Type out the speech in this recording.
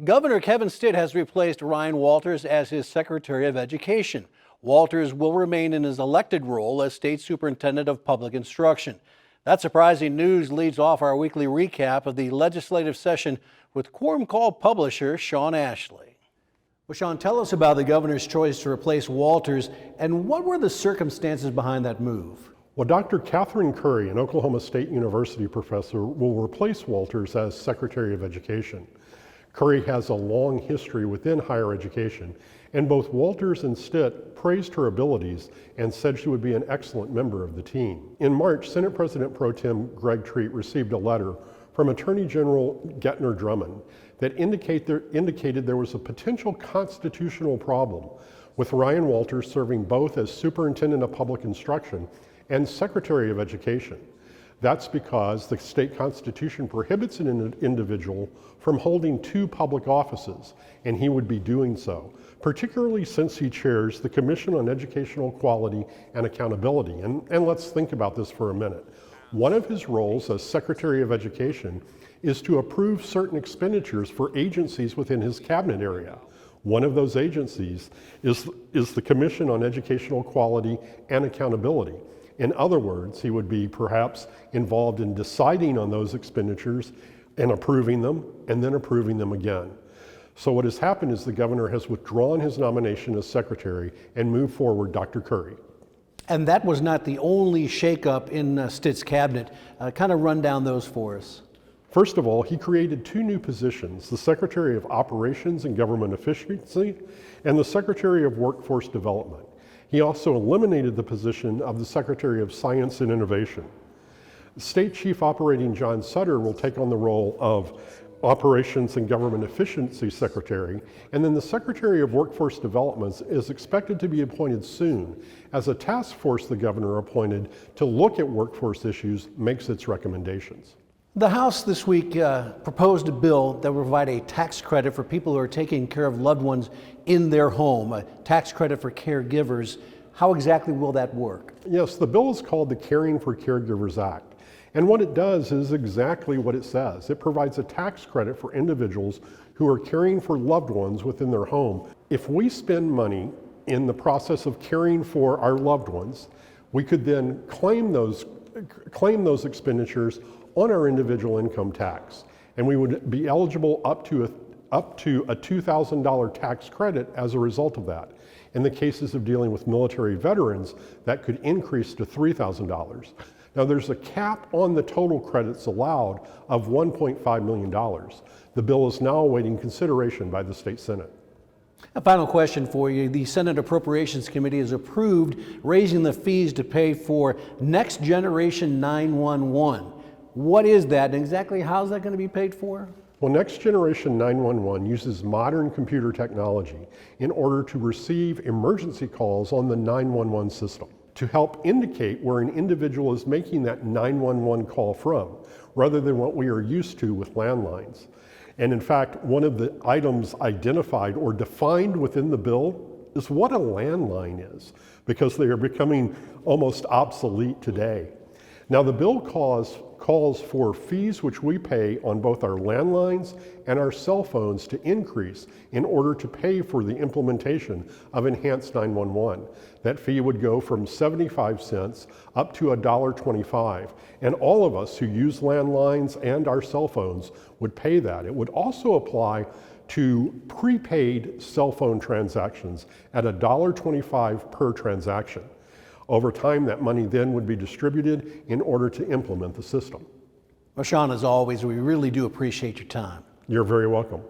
Governor Kevin Stitt has replaced Ryan Walters as his Secretary of Education. Walters will remain in his elected role as State Superintendent of Public Instruction. That surprising news leads off our weekly recap of the legislative session with Quorum Call publisher Shawn. Well, Shawn, tell us about the governor's choice to replace Walters and what were the circumstances behind that move? Well, Dr. Catherine Curry, an Oklahoma State University professor, will replace Walters as Secretary of Education. Curry has a long history within higher education, and both Walters and Stitt praised her abilities and said she would be an excellent member of the team. In March, Senate President Pro Tem Greg Treat received a letter from Attorney General Getner Drummond that indicated there was a potential constitutional problem with Ryan Walters serving both as Superintendent of Public Instruction and Secretary of Education. That's because the state constitution prohibits an individual from holding two public offices, and he would be doing so, particularly since he chairs the Commission on Educational Quality and Accountability. And let's think about this for a minute. One of his roles as Secretary of Education is to approve certain expenditures for agencies within his cabinet area. One of those agencies is the Commission on Educational Quality and Accountability. In other words, he would be perhaps involved in deciding on those expenditures and approving them, and then approving them again. So what has happened is the governor has withdrawn his nomination as secretary and moved forward Dr. Curry. And that was not the only shakeup in Stitt's cabinet. Kind of run down those for us. First of all, he created two new positions, the Secretary of Operations and Government Efficiency and the Secretary of Workforce Development. He also eliminated the position of the Secretary of Science and Innovation. State Chief Operating John Sutter will take on the role of Operations and Government Efficiency Secretary, and then the Secretary of Workforce Development is expected to be appointed soon as a task force the governor appointed to look at workforce issues makes its recommendations. The House this week proposed a bill that will provide a tax credit for people who are taking care of loved ones in their home, a tax credit for caregivers. How exactly will that work? Yes, the bill is called the Caring for Caregivers Act. And what it does is exactly what it says. It provides a tax credit for individuals who are caring for loved ones within their home. If we spend money in the process of caring for our loved ones, we could then claim those expenditures on our individual income tax. And we would be eligible up to a $2,000 tax credit as a result of that. In the cases of dealing with military veterans, that could increase to $3,000. Now there's a cap on the total credits allowed of $1.5 million. The bill is now awaiting consideration by the state Senate. A final question for you. The Senate Appropriations Committee has approved raising the fees to pay for Next Generation 911. What is that and exactly how is that going to be paid for? Well, Next Generation 911 uses modern computer technology in order to receive emergency calls on the 911 system to help indicate where an individual is making that 911 call from, rather than what we are used to with landlines. And in fact, one of the items identified or defined within the bill is what a landline is, because they are becoming almost obsolete today. Now the bill calls for fees which we pay on both our landlines and our cell phones to increase in order to pay for the implementation of Enhanced 911. That fee would go from 75 cents up to $1.25, and all of us who use landlines and our cell phones would pay that. It would also apply to prepaid cell phone transactions at $1.25 per transaction. Over time, that money then would be distributed in order to implement the system. Well, Shawn, as always, we really do appreciate your time. You're very welcome.